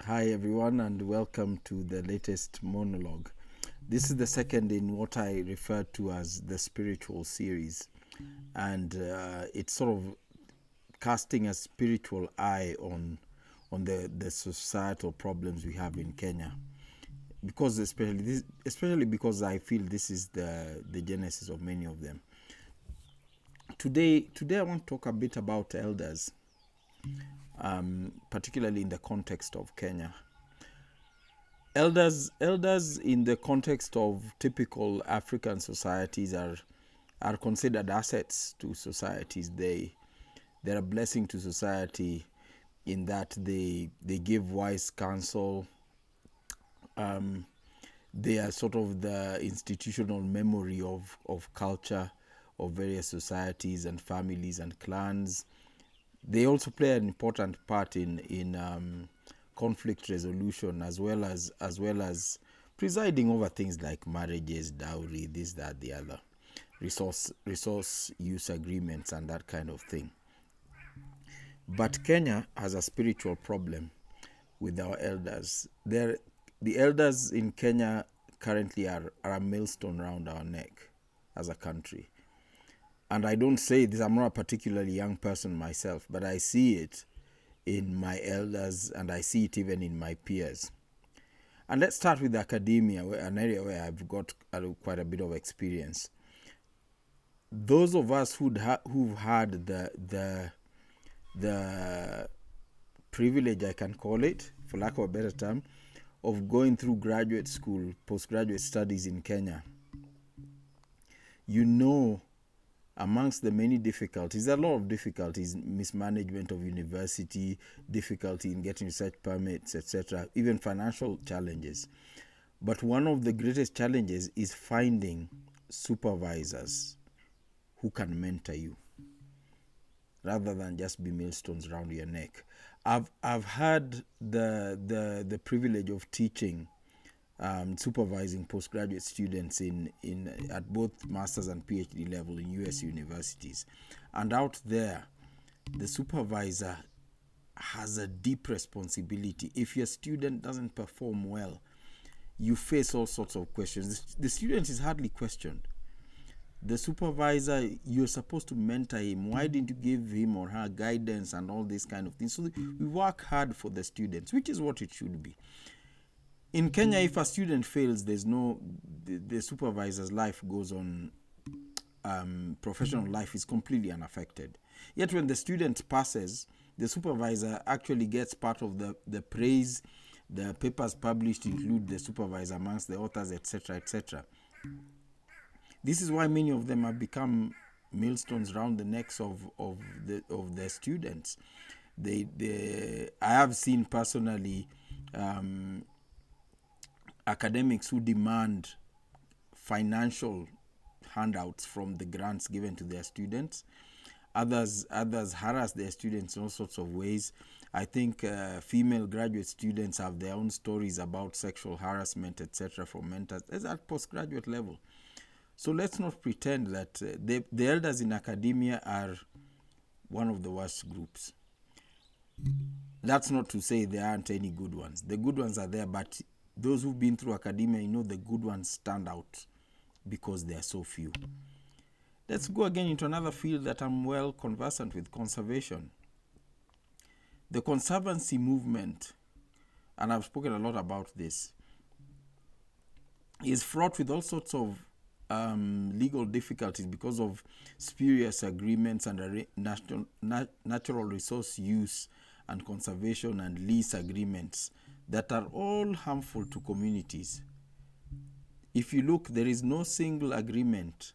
Hi, everyone, and welcome to the latest monologue. This is the second in what I refer to as the spiritual series, and it's sort of casting a spiritual eye on the societal problems we have in Kenya. Because especially because I feel this is the genesis of many of them. Today I want to talk a bit about elders, particularly in the context of Kenya. Elders in the context of typical African societies are considered assets to societies. They're a blessing to society in that they give wise counsel. They are sort of the institutional memory of culture of various societies and families and clans. They also play an important part in conflict resolution as well as presiding over things like marriages, dowry, this, that, the other, resource use agreements, and that kind of thing. But Kenya has a spiritual problem with our elders. The elders in Kenya currently are a millstone around our neck as a country. And I don't say this, I'm not a particularly young person myself, but I see it in my elders and I see it even in my peers. And let's start with academia, an area where I've got quite a bit of experience. Those of us who've had the privilege, I can call it, for lack of a better term, of going through graduate school, postgraduate studies in Kenya, you know, amongst the many difficulties, a lot of difficulties, mismanagement of university, difficulty in getting research permits, etc., even financial challenges. But one of the greatest challenges is finding supervisors who can mentor you rather than just be millstones around your neck. I've had the privilege of teaching, supervising postgraduate students at both master's and PhD level in US universities. And out there, the supervisor has a deep responsibility. If your student doesn't perform well, you face all sorts of questions. The student is hardly questioned. The supervisor, you're supposed to mentor him. Why didn't you give him or her guidance and all these kind of things? So we work hard for the students, which is what it should be. In Kenya, if a student fails, the supervisor's life goes on, professional life is completely unaffected. Yet when the student passes, the supervisor actually gets part of the praise. The papers published include the supervisor amongst the authors, etc., etc. This is why many of them have become millstones around the necks of the students. I have seen personally academics who demand financial handouts from the grants given to their students. Others harass their students in all sorts of ways. I think female graduate students have their own stories about sexual harassment, etc., from mentors. It's at postgraduate level. So let's not pretend that the elders in academia are one of the worst groups. That's not to say there aren't any good ones. The good ones are there, but those who've been through academia, the good ones stand out because they are so few. Let's go again into another field that I'm well conversant with, conservation. The conservancy movement, and I've spoken a lot about this, is fraught with all sorts of legal difficulties because of spurious agreements and natural resource use and conservation and lease agreements that are all harmful to communities. If you look, there is no single agreement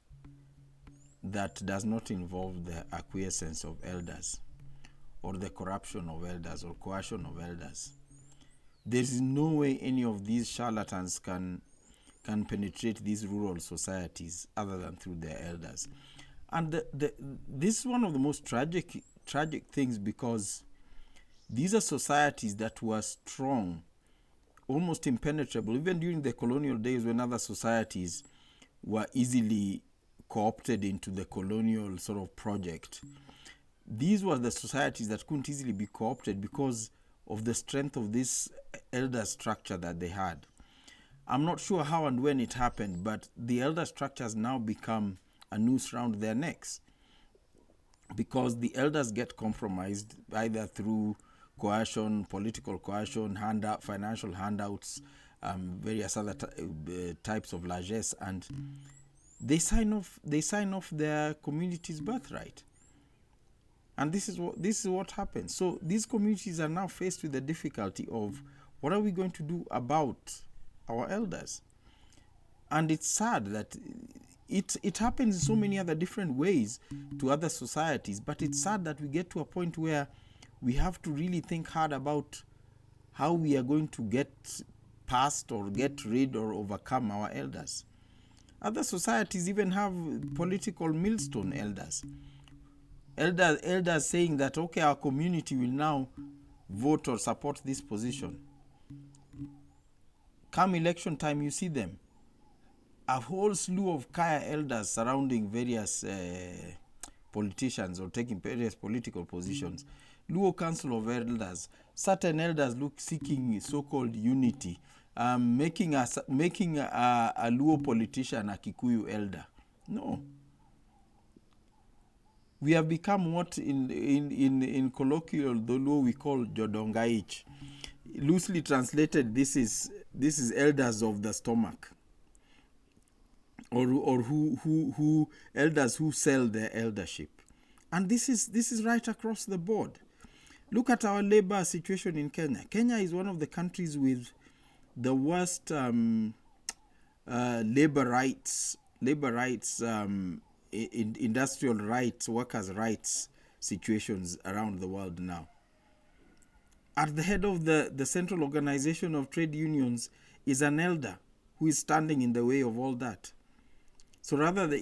that does not involve the acquiescence of elders or the corruption of elders or coercion of elders. There is no way any of these charlatans can penetrate these rural societies other than through their elders. And this is one of the most tragic things, because these are societies that were strong, almost impenetrable, even during the colonial days when other societies were easily co-opted into the colonial sort of project. These were the societies that couldn't easily be co-opted because of the strength of this elder structure that they had. I'm not sure how and when it happened, but the elder structure has now become a noose around their necks, because the elders get compromised either through coercion, political coercion, financial handouts, various other types of largesse, and they sign off their community's birthright. And this is what happens. So these communities are now faced with the difficulty of, what are we going to do about our elders? And it's sad that it happens in so many other different ways to other societies, but it's sad that we get to a point where we have to really think hard about how we are going to get past or get rid or overcome our elders. Other societies even have political millstone elders. Elders saying that, okay, our community will now vote or support this position. Come election time, you see them. A whole slew of Kaya elders surrounding various politicians or taking various political positions. Luo Council of Elders. Certain elders seeking so-called unity, making a Luo politician a Kikuyu elder. No. We have become what in colloquial the Luo we call Jodongaich. Loosely translated, this is elders of the stomach, or who elders who sell their eldership. And this is right across the board. Look at our labor situation in Kenya. Kenya is one of the countries with the worst labor rights, industrial rights, workers' rights situations around the world now. At the head of the Central Organization of Trade Unions is an elder who is standing in the way of all that. So rather than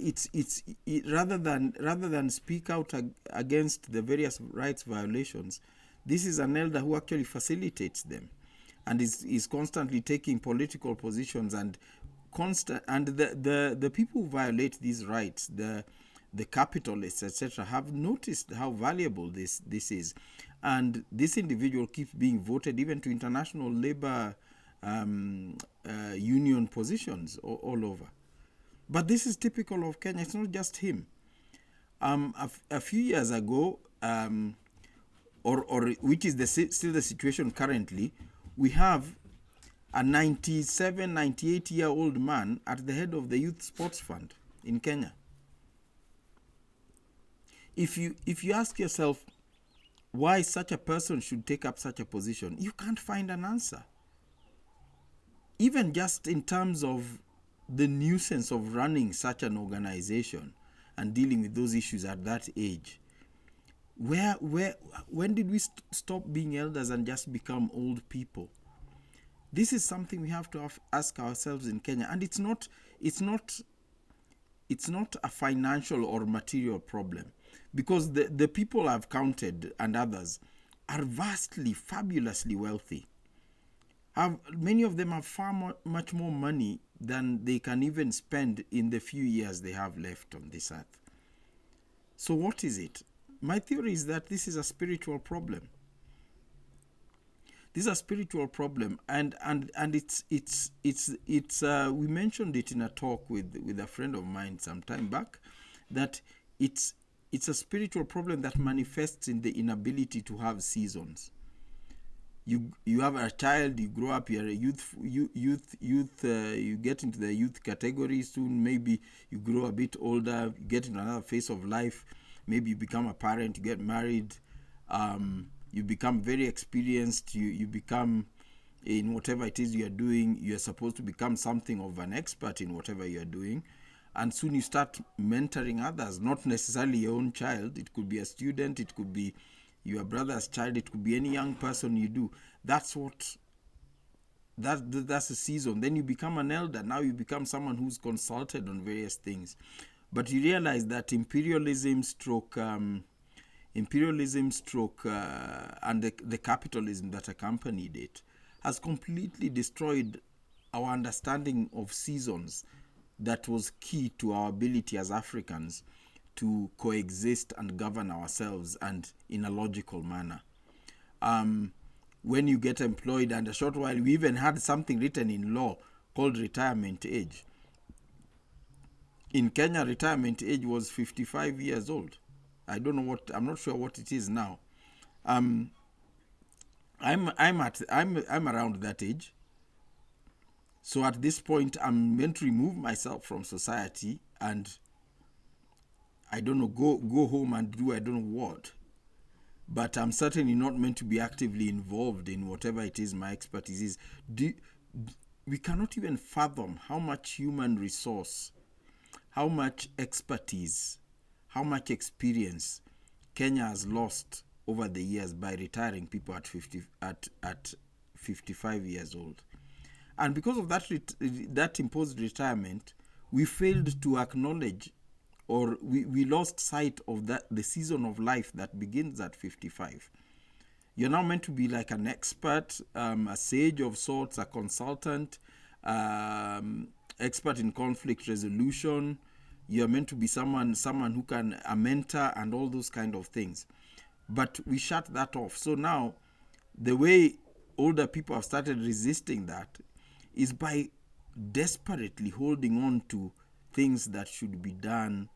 speak out against the various rights violations, this is an elder who actually facilitates them, and is constantly taking political positions, and the people who violate these rights, the capitalists, etc., have noticed how valuable this is, and this individual keeps being voted even to international labor union positions all over. But this is typical of Kenya. It's not just him. A few years ago, or which is still the situation currently, we have a 97, 98-year-old man at the head of the Youth Sports Fund in Kenya. If you ask yourself why such a person should take up such a position, you can't find an answer. Even just in terms of the nuisance of running such an organization and dealing with those issues at that age. When did we stop being elders and just become old people? This is something we have to ask ourselves in Kenya, and it's not a financial or material problem, because the people I've counted and others are vastly, fabulously wealthy. Many of them have far much more money than they can even spend in the few years they have left on this earth. So what is it? My theory is that this is a spiritual problem. This is a spiritual problem, and it's we mentioned it in a talk with a friend of mine some time back, that it's a spiritual problem that manifests in the inability to have seasons. You have a child, you grow up, you're a youth, you get into the youth category soon, maybe you grow a bit older, you get into another phase of life, maybe you become a parent, you get married, you become very experienced, you become, in whatever it is you're doing, you're supposed to become something of an expert in whatever you're doing, and soon you start mentoring others, not necessarily your own child. It could be a student, it could be your brother's child, it could be any young person you do. That's a season. Then you become an elder. Now you become someone who's consulted on various things. But you realize that imperialism stroke and the capitalism that accompanied it has completely destroyed our understanding of seasons that was key to our ability as Africans to coexist and govern ourselves, and in a logical manner. when you get employed, and a short while we even had something written in law called retirement age. In Kenya, retirement age was 55 years old. I'm not sure what it is now. Um, I'm around that age. So at this point, I'm meant to remove myself from society and I don't know, go home and do I don't know what. But I'm certainly not meant to be actively involved in whatever it is my expertise is. We cannot even fathom how much human resource, how much expertise, how much experience Kenya has lost over the years by retiring people at 55 years old. And because of that imposed retirement, we failed to acknowledge, or we lost sight of the season of life that begins at 55. You're now meant to be like an expert, a sage of sorts, a consultant, expert in conflict resolution. You're meant to be someone who can, a mentor and all those kind of things. But we shut that off. So now the way older people have started resisting that is by desperately holding on to things that should be done,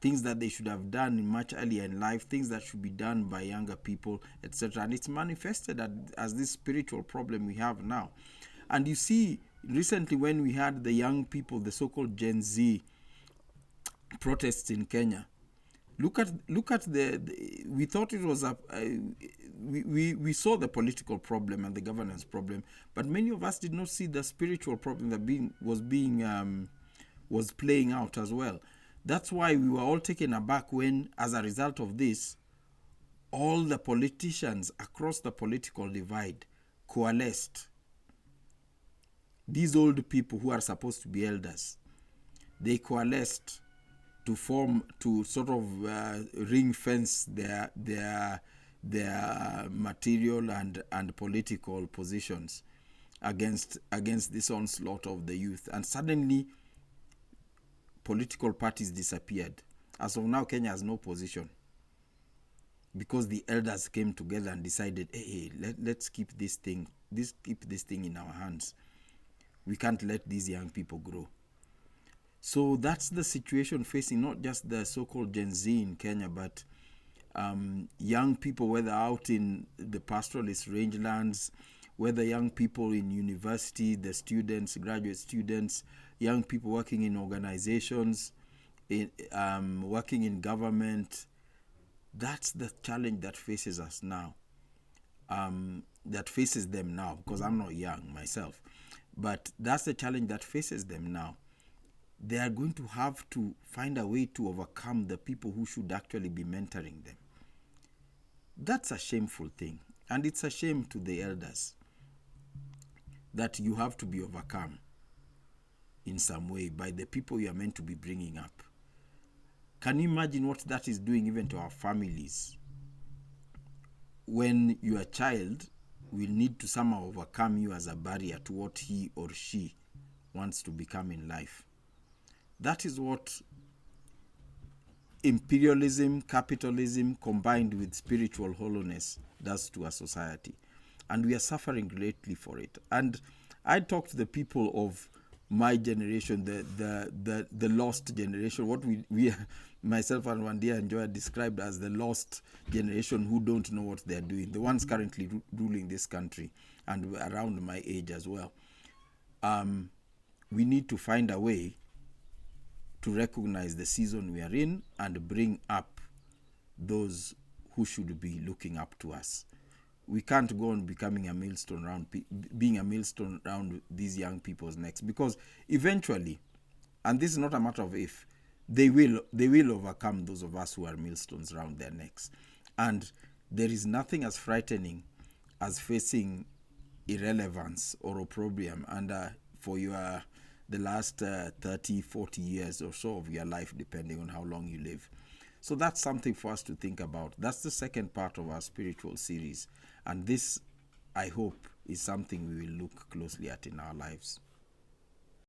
things that they should have done much earlier in life, things that should be done by younger people, etc. And it's manifested as this spiritual problem we have now. And you see, recently when we had the young people, the so-called Gen Z protests in Kenya, look at we thought it was we saw the political problem and the governance problem, but many of us did not see the spiritual problem that was playing out as well. That's why we were all taken aback when, as a result of this, all the politicians across the political divide coalesced. These old people who are supposed to be elders, they coalesced to sort of ring fence their material and political positions against this onslaught of the youth. And suddenly political parties disappeared. As of now, Kenya has no position because the elders came together and decided, hey, let's keep this thing in our hands. We can't let these young people grow. So that's the situation facing not just the so-called Gen Z in Kenya, but young people, whether out in the pastoralist rangelands, whether young people in university, the students, graduate students, young people working in organizations, working in government. That's the challenge that faces us now, that faces them now, because I'm not young myself. But that's the challenge that faces them now. They are going to have to find a way to overcome the people who should actually be mentoring them. That's a shameful thing. And it's a shame to the elders that you have to be overcome in some way by the people you are meant to be bringing up. Can you imagine what that is doing even to our families? When your child will need to somehow overcome you as a barrier to what he or she wants to become in life. That is what imperialism, capitalism, combined with spiritual hollowness does to a society. And we are suffering greatly for it. And I talk to the people of my generation, the lost generation, what we myself and Wandia and Joy described as the lost generation who don't know what they're doing, the ones currently ruling this country and around my age as well. We need to find a way to recognize the season we are in and bring up those who should be looking up to us. We can't go on becoming a millstone around, being a millstone around these young people's necks, because eventually, and this is not a matter of if, they will overcome those of us who are millstones around their necks. And there is nothing as frightening as facing irrelevance or opprobrium for the last 30, 40 years or so of your life, depending on how long you live. So that's something for us to think about. That's the second part of our spiritual series. And this, I hope, is something we will look closely at in our lives.